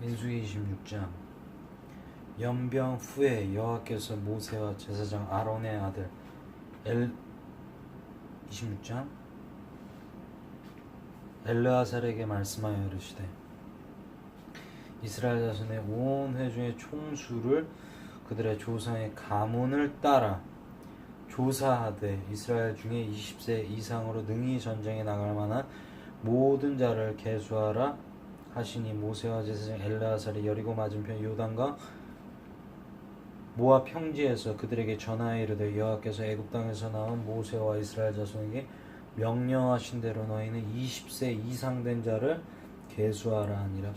민수기 26장. 연병 후에 여호와께서 모세와 제사장 아론의 아들 26장 엘르아살에게 말씀하여 이르시되, 이스라엘 자손의 온 회중의 총수를 그들의 조상의 가문을 따라 조사하되 이스라엘 중에 20세 이상으로 능히 전쟁에 나갈 만한 모든 자를 계수하라 하시니, 모세와 제사장 엘르아살이 여리고 맞은편 요단강 모압 평지에서 그들에게 전하여 이르되, 여호와께서 애굽 땅에서 나온 모세와 이스라엘 자손에게 명령하신 대로 너희는 20세 이상 된 자를 계수하라 하니라.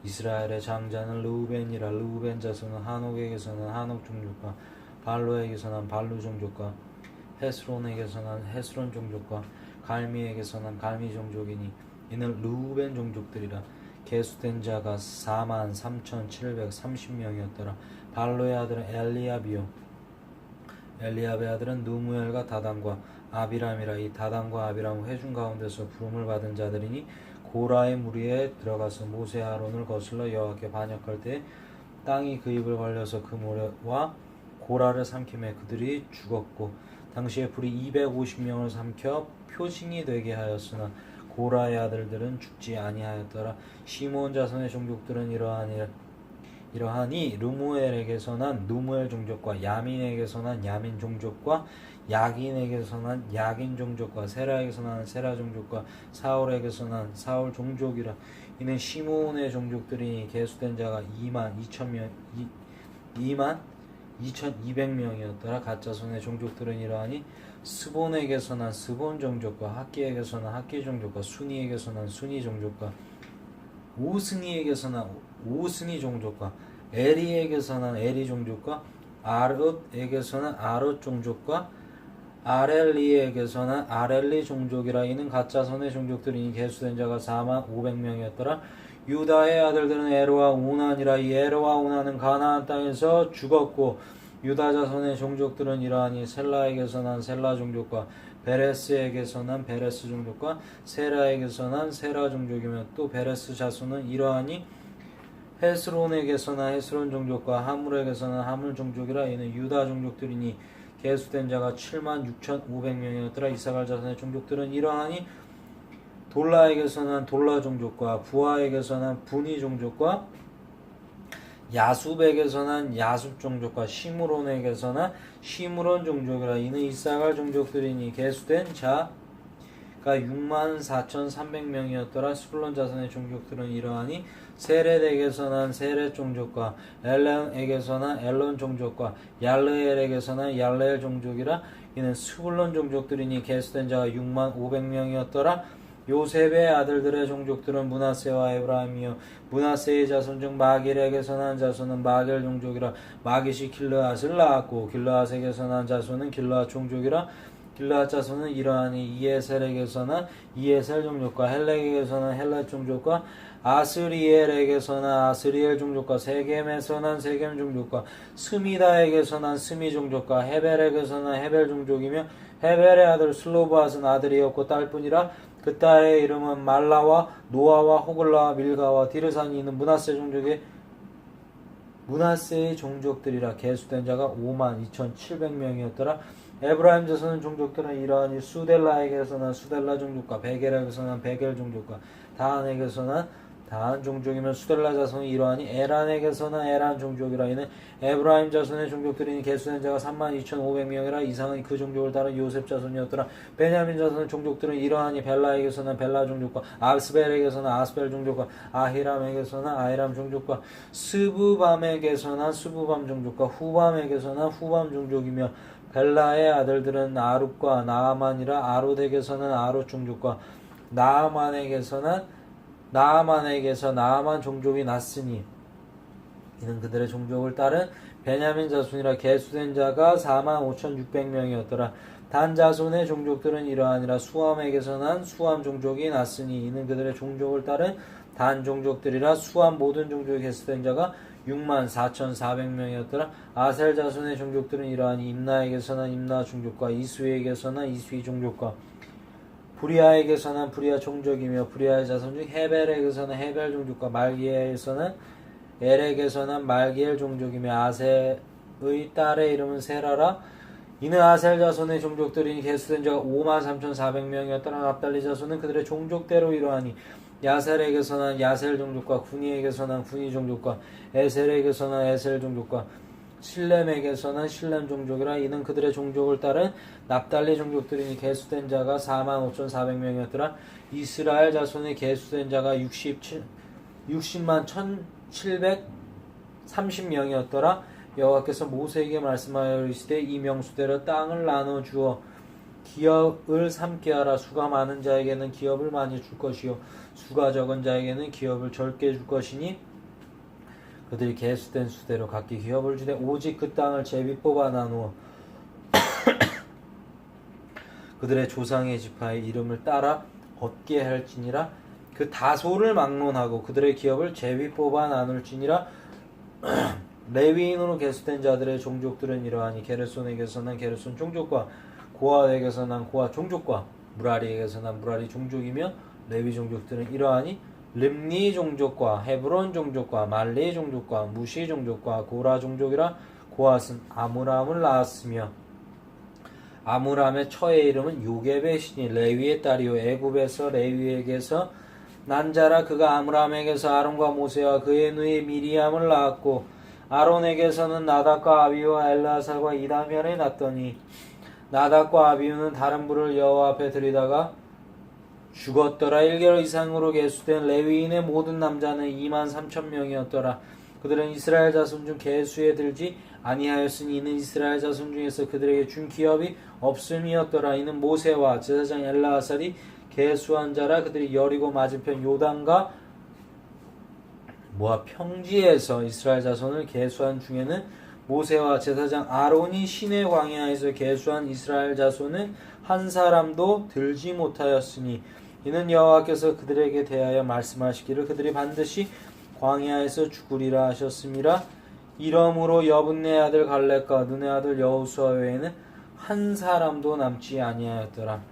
이스라엘의 장자는 르우벤이라. 르우벤 자손은 한옥에게서는 한옥 종족과 발로에게서 난 발로 종족과 헤스론에게서 난 헤스론 종족과 갈미에게서 난 갈미 종족이니, 이는 르우벤 종족들이라. 계수된 자가 43,730명이었더라. 발로의 아들은 엘리압이요, 엘리압의 아들은 누무엘과 다단과 아비람이라. 이 다단과 아비람은 회중 가운데서 부름을 받은 자들이니, 고라의 무리에 들어가서 모세 아론을 거슬러 여호와께 반역할 때 땅이 그 입을 벌려서 그 모래와 고라를 삼키매 그들이 죽었고, 당시에 불이 250명을 삼켜 표징이 되게 하였으나 고라의 아들들은 죽지 아니하였더라. 시므온 자손의 종족들은 이러하니 르무엘에게서 난 누무엘 종족과 야민에게서 난 야민 종족과 야긴에게서 난 야긴 종족과 세라에게서 난 세라 종족과 사울에게서 난 사울 종족이라. 이는 시므온의 종족들이 계수된 자가 22,200명이었더라. 가짜손의 종족들은 이러하니, 스본에게서 난 스본 종족과 학기에게서 난 학기 종족과 순이에게서 난 순이 종족과 오스니에게서 난 오스니 종족과 에리에게서 난 에리 종족과 아룻에게서 난 아룻 종족과 아렐리에게서 난 아렐리 종족이라. 이는 가짜선의 종족들이니 계수된 자가 45,000명이었더라. 유다의 아들들은 에로와 우난이라. 이 에로와 우난은 가나안 땅에서 죽었고, 유다 자손의 종족들은 이러하니, 셀라에게서 난 셀라 종족과 베레스에게서 난 베레스 종족과 세라에게서 난 세라 종족이며, 또 베레스 자손은 이러하니, 헤스론에게서 난 헤스론 종족과 하물에게서 난 하물 종족이라. 이는 유다 종족들이니 계수된 자가 76,500명이었더라. 이사갈 자손의 종족들은 이러하니, 돌라에게서 난 돌라 종족과 부하에게서 난 분이 종족과 야숲에게서 난 야숲 종족과 시므론에게서 난 시므론 종족이라. 이는 이사갈 종족들이니 계수된 자가 64,300명이었더라. 스불론 자손의 종족들은 이러하니, 세렛에게서 난 세렛 종족과 엘론에게서 난 엘론 종족과 얄르엘에게서 난 얄르엘 종족이라. 이는 스불론 종족들이니 계수된 자가 65,000명이었더라. 요셉의 아들들의 종족들은 므낫세와 에브라임이요, 므낫세의 자손 중 마길에게서 난 자손은 마길 종족이라. 마깃이 길르앗을 낳았고, 길르앗에게서 난 자손은 길르앗 종족이라. 길르앗 자손은 이러하니, 이에셀에게서 난 이에셀 종족과 헬렉에게서 난 헬렉 종족과 아스리엘에게서 난 아스리엘 종족과 세겜에서 난 세겜 종족과 스미다에게서 난 스미 종족과 헤벨에게서 난 헤벨 종족이며, 헤벨의 아들 슬로바앗은 아들이었고 딸뿐이라. 그 딸의 이름은 말라와 노아와 호글라와 밀가와 디르산이. 있는 므낫세의 종족들이라. 계수된 자가 52,700명이었더라. 에브라임 자손의 종족들은 이러하니, 수델라에게서 난 수델라 종족과 베겔에게서 난 베겔 종족과 다한에게서 난 다한 종족이면, 수델라 자손이 이러하니, 에란에게서 난 에란 종족이라. 이는 에브라임 자손의 종족들이니 계수된 자가 32,500명이라. 이상은 그 종족을 따른 요셉 자손이었더라. 베냐민 자손의 종족들은 이러하니, 벨라에게서 난 벨라 종족과 아스벨에게서 난 아스벨 종족과 아히람에게서 난 아히람 종족과 스부밤에게서 난 스부밤 종족과 후밤에게서 난 후밤 종족이며, 벨라의 아들들은 아룻과 나아만이라. 아룻에게서는 아룻 종족과 나아만에게서 나아만 종족이 났으니, 이는 그들의 종족을 따른 베냐민 자손이라. 계수된 자가 45,600명이었더라. 단 자손의 종족들은 이러하니라. 수함에게서 난 수함 종족이 났으니, 이는 그들의 종족을 따른 단 종족들이라. 수함 모든 종족이 계수된 자가 64,400명이었더라. 아셀 자손의 종족들은 이러하니, 임나에게서 난 임나 종족과 이수에게서 난 이수이 종족과 부리아에게서는 부리아 종족이며, 부리아의 자손 중 헤벨에게서는 헤벨 종족과 말기에서는 엘에게서 난 말기엘 종족이며 아셀의 딸의 이름은 세라라. 이는 아셀 자손의 종족들이니 계수된 자가 53,400명이었더라. 납달리 자손은 그들의 종족대로 이러하니 야셀에게서 난 야셀 종족과 구니에게서 난 구니 종족과 에셀에게서 난 에셀 종족과 실렘에게서 난 실렘 종족이라. 이는 그들의 종족을 따른 납달리 종족들이니 계수된 자가 45,400명이었더라. 이스라엘 자손의 계수된 자가 60만 1,730명이었더라. 여호와께서 모세에게 말씀하여 이르시되 이 명수대로 땅을 나눠 주어 기업을 삼게 하라. 수가 많은 자에게는 기업을 많이 줄 것이요 수가 적은 자에게는 기업을 적게 줄 것이니 그들이 계수된 수대로 각기 기업을 주되 오직 그 땅을 제비 뽑아 나누어 그들의 조상의 지파의 이름을 따라 얻게 할지니라. 그 다소를 막론하고 그들의 기업을 제비 뽑아 나눌지니라. 레위인으로 계수된 자들의 종족들은 이러하니 게르손에게서 난 게르손 종족과 고아에게서 난 고아 종족과 무라리에게서 난 무라리 종족이며 레위 종족들은 이러하니 림니 종족과 헤브론 종족과 말리 종족과 무시 종족과 고라 종족이라. 고앗은 아므람을 낳았으며 아므람의 처의 이름은 요게벳이니 레위의 딸이요 애굽에서 레위에게서 난 자라. 그가 아므람에게서 아론과 모세와 그의 누이 미리암을 낳았고 아론에게서는 나답과 아비우와 엘르아살과 이다면을 낳더니 나답과 아비우는 다른 불을 여호와 앞에 들이다가 죽었더라. 1개월 이상으로 계수된 레위인의 모든 남자는 23,000명이었더라. 그들은 이스라엘 자손 중 계수에 들지 아니하였으니 이는 이스라엘 자손 중에서 그들에게 준 기업이 없음이었더라. 이는 모세와 제사장 엘르아살이 계수한 자라. 그들이 여리고 맞은편 요단과 모압 평지에서 이스라엘 자손을 계수한 중에는 모세와 제사장 아론이 시내 광야에서 계수한 이스라엘 자손은 한 사람도 들지 못하였으니 이는 여호와께서 그들에게 대하여 말씀하시기를 그들이 반드시 광야에서 죽으리라 하셨음이라. 이러므로 여분네 아들 갈렙과 눈의 아들 여호수아 외에는 한 사람도 남지 아니하였더라.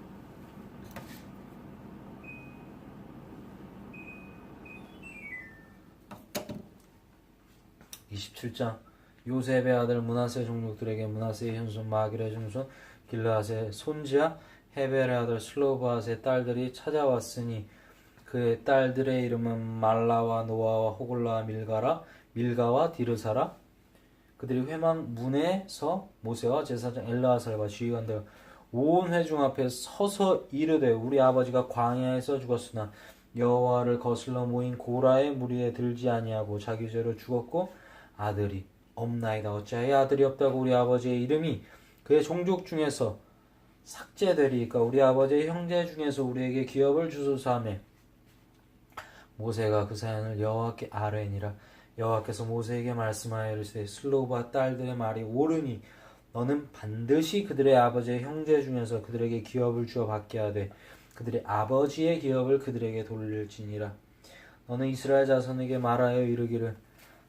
27장 요셉의 아들 므낫세 종족들에게 므낫세의 현손 마길의 종손 길르앗의 손지아 헤벨의 아들 슬로바앗의 딸들이 찾아왔으니 그의 딸들의 이름은 말라와 노아와 호글라와 밀가와 디르사라. 그들이 회막 문에서 모세와 제사장 엘르아살과 지휘관들 온 회중 앞에 서서 이르되 우리 아버지가 광야에서 죽었으나 여호와를 거슬러 모인 고라의 무리에 들지 아니하고 자기 죄로 죽었고 아들이 없나이다. 어찌하여 아들이 없다고 우리 아버지의 이름이 그의 종족 중에서 삭제되리까. 우리 아버지의 형제 중에서 우리에게 기업을 주소서 하며 모세가 그 사연을 여호와께 아뢰니라. 여호와께서 모세에게 말씀하여 이르시되 슬로바 딸들의 말이 옳으니 너는 반드시 그들의 아버지의 형제 중에서 그들에게 기업을 주어 받게 하되 그들의 아버지의 기업을 그들에게 돌릴지니라. 너는 이스라엘 자손에게 말하여 이르기를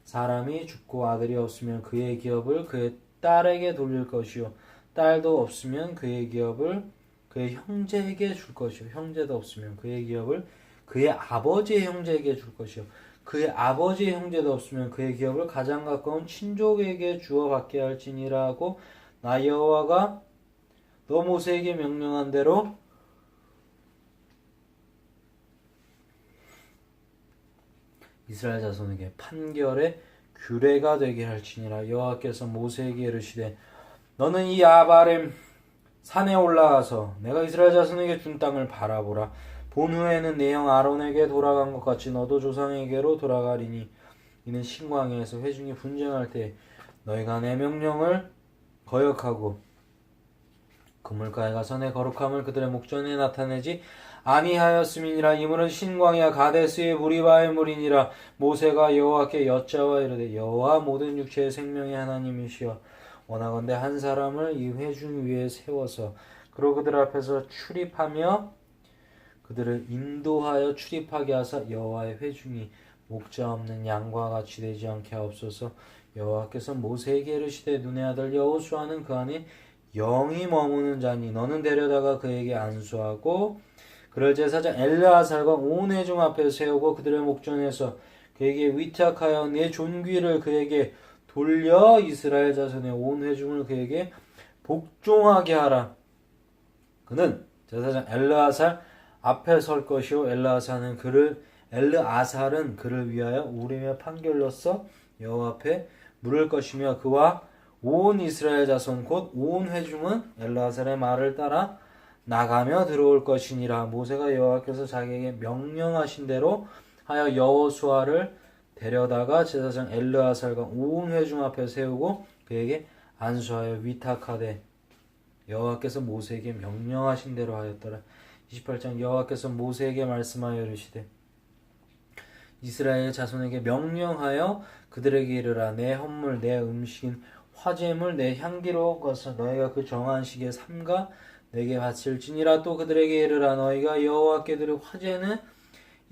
사람이 죽고 아들이 없으면 그의 기업을 그의 딸에게 돌릴 것이요 딸도 없으면 그의 기업을 그의 형제에게 줄 것이요 형제도 없으면 그의 기업을 그의 아버지의 형제에게 줄 것이요 그의 아버지의 형제도 없으면 그의 기업을 가장 가까운 친족에게 주어 받게 할지니라 하고 나 여호와가 너 모세에게 명령한 대로 이스라엘 자손에게 판결의 규례가 되게 할지니라. 여호와께서 모세에게 이르시되 너는 이 아바렘 산에 올라가서 내가 이스라엘 자손에게 준 땅을 바라보라. 본 후에는 내 형 아론에게 돌아간 것 같이 너도 조상에게로 돌아가리니 이는 신광야에서 회중이 분쟁할 때 너희가 내 명령을 거역하고 그물가에 가서 내 거룩함을 그들의 목전에 나타내지 아니하였음이니라. 이 물은 신광야 가데스의 무리바의 물이니라. 모세가 여호와께 여짜와 이르되 여호와 모든 육체의 생명의 하나님이시여 원하건대 한 사람을 이 회중 위에 세워서 그로 그들 앞에서 출입하며 그들을 인도하여 출입하게 하사 여호와의 회중이 목자 없는 양과 같이 되지 않게 하옵소서. 여호와께서 모세에게 이르시되 눈의 아들 여호수아는 그 안에 영이 머무는 자니 너는 데려다가 그에게 안수하고 그를 제사장 엘르아살과 온 회중 앞에 세우고 그들의 목전에서 그에게 위탁하여 내 존귀를 그에게 돌려 이스라엘 자손의 온 회중을 그에게 복종하게 하라. 그는 제사장 엘르아살 앞에 설 것이요 엘르아살은 그를 위하여 우림의 판결로서 여호와 앞에 물을 것이며 그와 온 이스라엘 자손 곧 온 회중은 엘르아살의 말을 따라 나가며 들어올 것이니라. 모세가 여호와께서 자기에게 명령하신 대로 하여 여호수아를 데려다가 제사장 엘르아살과 온 회중 앞에 세우고 그에게 안수하여 위탁하되 여호와께서 모세에게 명령하신 대로 하였더라. 28장 여호와께서 모세에게 말씀하여 이르시되 이스라엘 자손에게 명령하여 그들에게 이르라. 내 헌물 내 음식인 화제물 내 향기로운 것을 너희가 그 정한 시기에 삼가 내게 바칠지니라. 또 그들에게 이르라. 너희가 여호와께 드릴 화제는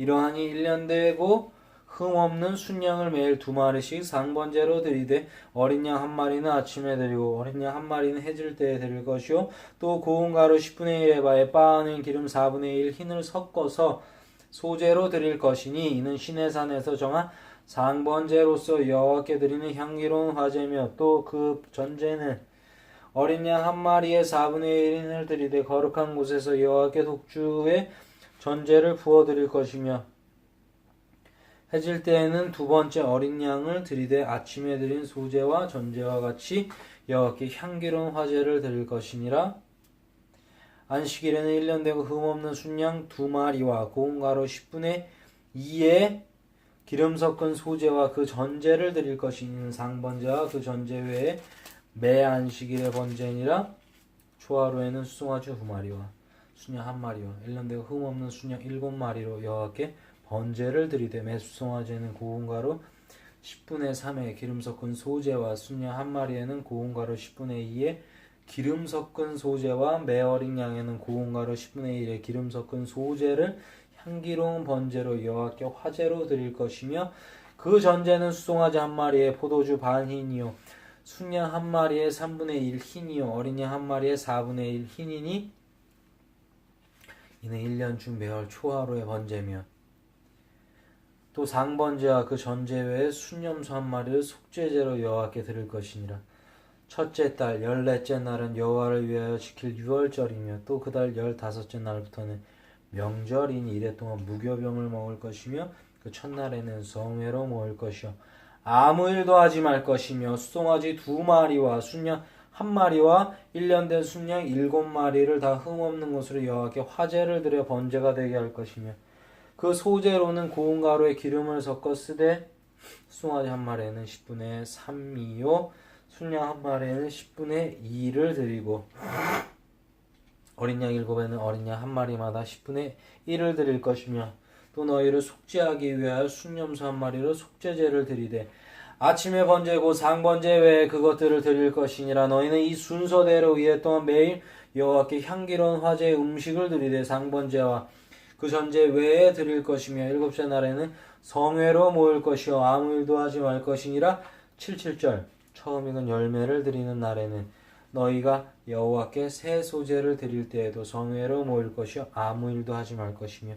이러하니 1년 되고 흠없는 순양을 매일 2마리씩 상번제로 드리되 어린 양 1마리는 아침에 드리고 어린 양 1마리는 해질 때에 드릴 것이요 또 고운 가루 10분의 1 에바에 빻아낸 기름 4분의 1 흰을 섞어서 소제로 드릴 것이니 이는 시내산에서 정한 상번제로서 여호와께 드리는 향기로운 화제며 또 그 전제는 어린 양 1마리에 4분의 1인을 드리되 거룩한 곳에서 여호와께 독주의 전제를 부어 드릴 것이며 해질 때에는 두 번째 어린 양을 드리되 아침에 드린 소제와 전제와 같이 여호와께 향기로운 화제를 드릴 것이니라. 안식일에는 1년 되고 흠없는 순양 2마리와 고운 가루 10분의 2의 기름 섞은 소제와 그 전제를 드릴 것이니 상번제와 그 전제 외에 매 안식일의 번제니라. 초하루에는 수송아지 2마리와 순양 1마리와 1년 되고 흠없는 순양 7마리로 여호와께 번제를 드리되 매 수송아지에는 고운 가루 10분의 3의 기름 섞은 소제와 순양 1마리에는 고운 가루 10분의 2의 기름 섞은 소제와 매 어린 양에는 고운 가루 10분의 1의 기름 섞은 소제를 향기로운 번제로 여호와께 화제로 드릴 것이며 그 전제는 수송아지 1마리에 포도주 반 흰이요 순양 1마리에 3분의 1 흰이요 어린 양 1마리에 4분의 1 흰이니 이는 1년 중 매월 초하루의 번제며 또 상번제와 그 전제 외에 순염소 1마리를 속죄제로 여호와께 드릴 것이니라. 첫째 달 14째 날은 여호와를 위하여 지킬 유월절이며 또 그 달 15째 날부터는 명절이니 이래 동안 무교병을 먹을 것이며 그 첫날에는 성회로 모일 것이요 아무 일도 하지 말 것이며 수송아지 2마리와 순양 1마리와 1년 된 순양 7마리를 다 흠없는 것으로 여호와께 화제를 드려 번제가 되게 할 것이며 그 소제로는 고운 가루에 기름을 섞어 쓰되 수송아지 1마리에는 10분의 3이요 순양 1마리에는 10분의 2를 드리고 어린 양 7에는 어린 양 1마리마다 10분의 1을 드릴 것이며 또 너희를 속죄하기 위하여 순염소 1마리로 속죄제를 드리되 아침에 번제고 상번제 외에 그것들을 드릴 것이니라. 너희는 이 순서대로 이해 동안 매일 여호와께 향기로운 화제의 음식을 드리되 상번제와 그 전제 외에 드릴 것이며 7째 날에는 성회로 모일 것이요 아무 일도 하지 말 것이니라. 77절 처음 익은 열매를 드리는 날에는 너희가 여호와께 새 소제를 드릴 때에도 성회로 모일 것이요 아무 일도 하지 말 것이며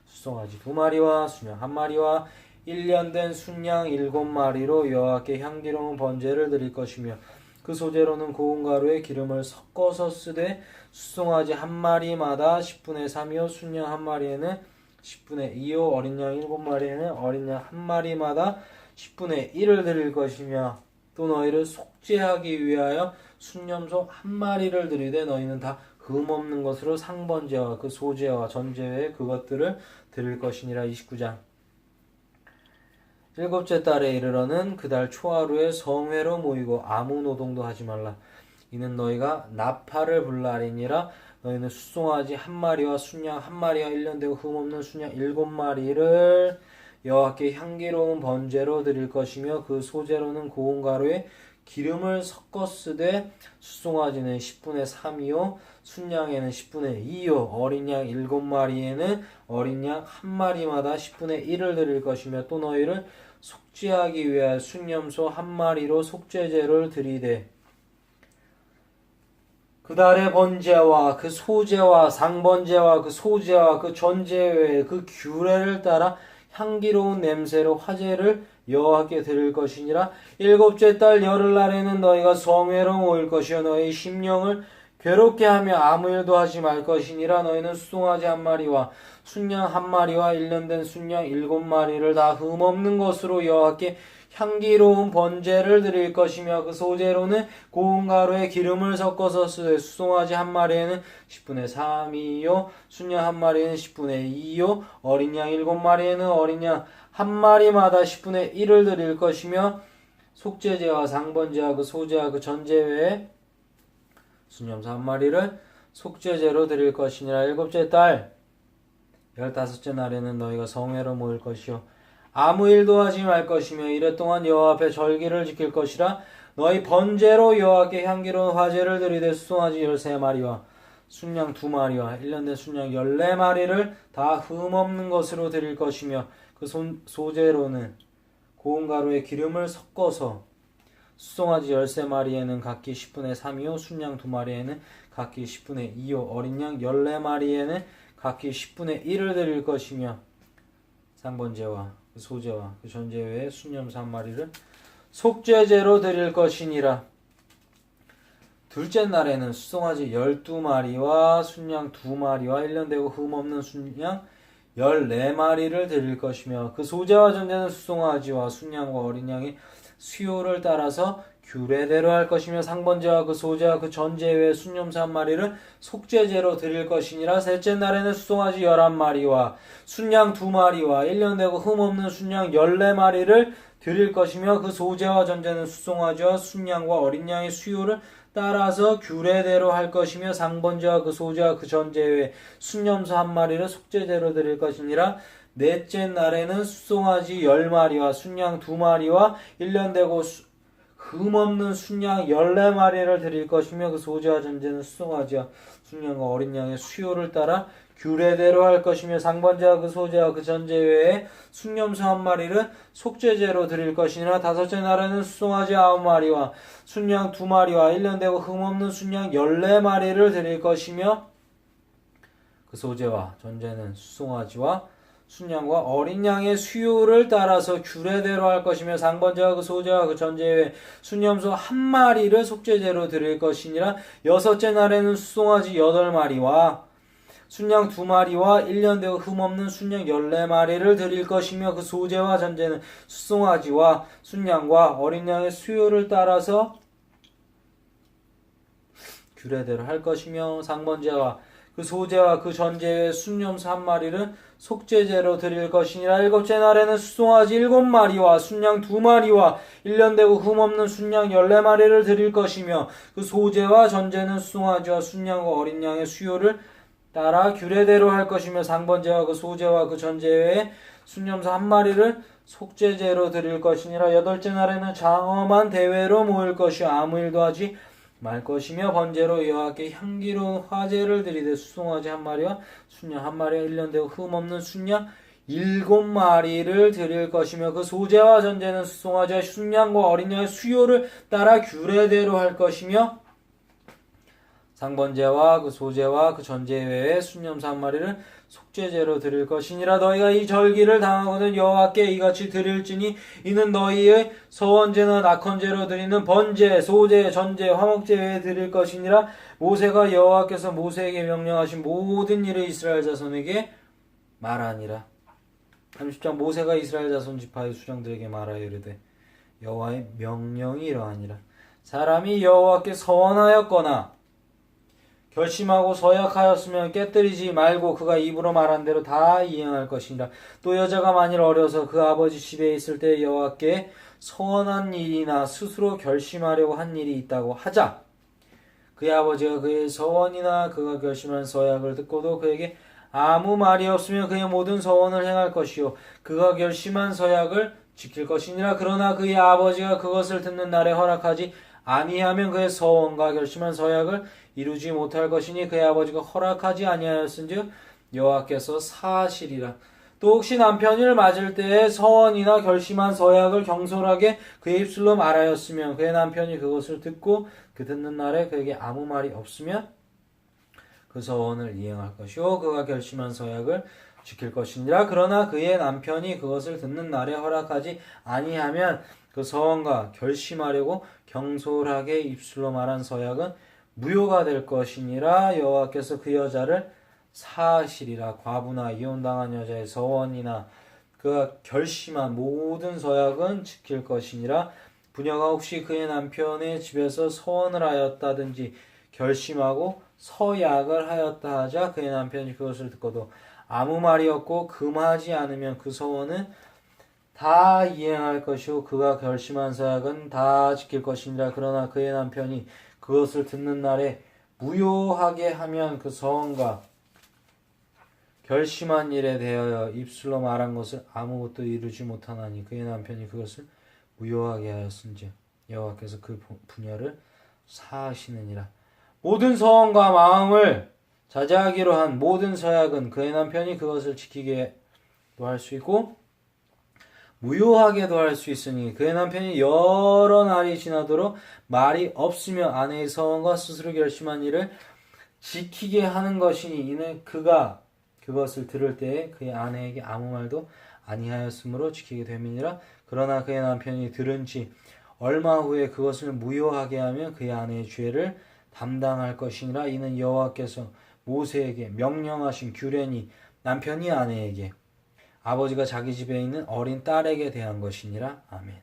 수송아지 2마리와 순양 1마리와 1년 된 순양 7마리로 여호와께 향기로운 번제를 드릴 것이며 그 소제로는 고운 가루에 기름을 섞어서 쓰되 수송아지 1마리마다 10분의 3이요 순양 1마리에는 10분의 2요 어린 양 7마리에는 어린 양 1마리마다 10분의 1을 드릴 것이며 또 너희를 속죄하기 위하여 순염소 1마리를 드리되 너희는 다 흠없는 것으로 상번제와 그 소제와 전제 외에 그것들을 드릴 것이니라. 29장 7째 달에 이르러는 그 달 초하루에 성회로 모이고 아무 노동도 하지 말라. 이는 너희가 나팔을 불라리니라. 너희는 수송아지 1마리와 순양 1마리와 1년 되고 흠없는 순양 7마리를 여호와께 향기로운 번제로 드릴 것이며 그 소제로는 고운 가루에 기름을 섞어 쓰되 수송아지는 10분의 3이요 순양에는 10분의 2요 어린 양 7마리에는 어린 양 1마리마다 10분의 1을 드릴 것이며 또 너희를 속죄하기 위하여 순염소 1마리로 속죄제를 드리되 그 달의 번제와 그 소제와 상번제와 그 소제와 그 전제 외에 그 규례를 따라 향기로운 냄새로 화제를 여호와께 드릴 것이니라. 일곱째 달 열흘날에는 너희가 성회로 모일 것이요 너희 심령을 괴롭게 하며 아무 일도 하지 말 것이니라. 너희는 수송아지 한 마리와 순양 한 마리와 1년 된 순양 7마리를 다 흠없는 것으로 여호와께 향기로운 번제를 드릴 것이며 그 소제로는 고운 가루에 기름을 섞어서 쓰되 수송아지 한 마리에는 10분의 3이요 순양 한 마리에는 10분의 2요 어린 양 7마리에는 어린 양 한 마리마다 10분의 1을 드릴 것이며 속죄제와 상번제와 그 소제와 그 전제 외에 순염소 한 마리를 속죄제로 드릴 것이니라. 일곱째 달 15째 날에는 너희가 성회로 모일 것이요 아무 일도 하지 말 것이며 이래 동안 여호와 앞에 절기를 지킬 것이라. 너희 번제로 여호와께 향기로운 화제를 드리되 수송아지 13마리와 순양 2마리와 1년 된 순양 14마리를 다 흠없는 것으로 드릴 것이며 그 소제로는 고운 가루에 기름을 섞어서 수송아지 13마리에는 각기 10분의 3이요 순양 2마리에는 각기 10분의 2요 어린 양 14마리에는 각기 10분의 1을 드릴 것이며 상번제와 그 소제와 그 전제 외에 순염소 한 마리를 속죄제로 드릴 것이니라. 둘째 날에는 수송아지 12마리와 순양 2마리와 1년 되고 흠없는 순양 14마리를 드릴 것이며 그 소제와 전제는 수송아지와 순양과 어린 양의 수요를 따라서 규례대로 할 것이며 상번제와 그 소제와 그 전제 외에 순염소 한 마리를 속죄제로 드릴 것이니라. 셋째 날에는 수송아지 11마리와 순양 2마리와 1년 되고 흠없는 순양 14마리를 드릴 것이며 그 소제와 전제는 수송아지와 순양과 어린 양의 수요를 따라서 규례대로 할 것이며 상번제와 그 소제와 그 전제 외에 순염소 한 마리를 속죄제로 드릴 것이니라. 넷째 날에는 수송아지 10마리와 순양 2마리와 1년 되고 흠없는 순양 14마리를 드릴 것이며 그 소제와 전제는 수송아지와 순양과 어린 양의 수요를 따라 규례대로 할 것이며 상번제와 그 소제와 그 전제 외에 순염소 한 마리를 속죄제로 드릴 것이니라. 다섯째 날에는 수송아지 9마리와 순양 2마리와 1년 되고 흠없는 순양 14마리를 드릴 것이며 그 소제와 전제는 수송아지와 순양과 어린 양의 수요를 따라서 규례대로 할 것이며 상번제와 그 소제와 그 전제 외에 순염소 한 마리를 속죄제로 드릴 것이니라. 여섯째 날에는 수송아지 8마리와 순양 2마리와 1년 되고 흠없는 순양 14마리를 드릴 것이며 그 소제와 전제는 수송아지와 순양과 어린 양의 수요를 따라서 규례대로 할 것이며 상번제와 그 소제와 그 전제의 순염소 한 마리를 속죄제로 드릴 것이니라. 일곱째 날에는 수송아지 7마리와 순양 2마리와 1년 되고 흠없는 순양 14마리를 드릴 것이며 그 소제와 전제는 수송아지와 순양과 어린 양의 수요를 따라 규례대로 할 것이며 상번제와 그 소제와 그 전제 외에 순염소 한 마리를 속죄제로 드릴 것이니라. 여덟째 날에는 장엄한 대회로 모일 것이요 아무 일도 하지 말 것이며 번제로 여호와께 향기로운 화제를 드리되 수송아지 한 마리와 순양 한 마리와 1년 되고 흠없는 순양 7마리를 드릴 것이며 그 소제와 전제는 수송아지와 순양과 어린 양의 수요를 따라 규례대로 할 것이며 상번제와 그 소제와 그 전제 외에 순염소 한 마리를 속죄제로 드릴 것이니라. 너희가 이 절기를 당하거든 여호와께 이같이 드릴지니 이는 너희의 서원제나 낙헌제로 드리는 번제, 소제, 전제, 화목제 외에 드릴 것이니라. 모세가 여호와께서 모세에게 명령하신 모든 일을 이스라엘 자손에게 말하니라. 30장 모세가 이스라엘 자손 지파의 수장들에게 말하여 이르되 여호와의 명령이 이러하니라. 사람이 여호와께 서원하였거나 결심하고 서약하였으면 깨뜨리지 말고 그가 입으로 말한 대로 다 이행할 것이니라. 또 여자가 만일 어려서 그 아버지 집에 있을 때 여호와께 서원한 일이나 스스로 결심하려고 한 일이 있다고 하자. 그의 아버지가 그의 서원이나 그가 결심한 서약을 듣고도 그에게 아무 말이 없으면 그의 모든 서원을 행할 것이요 그가 결심한 서약을 지킬 것이니라. 그러나 그의 아버지가 그것을 듣는 날에 허락하지 아니하면 그의 서원과 결심한 서약을 이루지 못할 것이니 그의 아버지가 허락하지 아니하였은즉 여호와께서 사하시리라. 또 혹시 남편을 맞을 때에 서원이나 결심한 서약을 경솔하게 그의 입술로 말하였으면 그의 남편이 그것을 듣고 그 듣는 날에 그에게 아무 말이 없으면 그 서원을 이행할 것이요 그가 결심한 서약을 지킬 것이니라. 그러나 그의 남편이 그것을 듣는 날에 허락하지 아니하면 그 서원과 결심하려고 경솔하게 입술로 말한 서약은 무효가 될 것이니라. 여호와께서 그 여자를 사하시리라. 과부나 이혼당한 여자의 서원이나 그가 결심한 모든 서약은 지킬 것이니라. 부녀가 혹시 그의 남편의 집에서 서원을 하였다든지 결심하고 서약을 하였다 하자 그의 남편이 그것을 듣고도 아무 말이 없고 금하지 않으면 그 서원은 다 이행할 것이고 그가 결심한 서약은 다 지킬 것이니라. 그러나 그의 남편이 그것을 듣는 날에 무효하게 하면 그 서원과 결심한 일에 대하여 입술로 말한 것을 아무것도 이루지 못하나니 그의 남편이 그것을 무효하게 하였은즉 여호와께서 그 부녀를 사하시느니라. 모든 서원과 마음을 자제하기로 한 모든 서약은 그의 남편이 그것을 지키게도 할 수 있고 무효하게도 할 수 있으니 그의 남편이 여러 날이 지나도록 말이 없으며 아내의 서원과 스스로 결심한 일을 지키게 하는 것이니 이는 그가 그것을 들을 때에 그의 아내에게 아무 말도 아니하였으므로 지키게 됨이니라. 그러나 그의 남편이 들은 지 얼마 후에 그것을 무효하게 하면 그의 아내의 죄를 담당할 것이니라. 이는 여호와께서 모세에게 명령하신 규례니 남편이 아내에게 아버지가 자기 집에 있는 어린 딸에게 대한 것이니라. 아멘.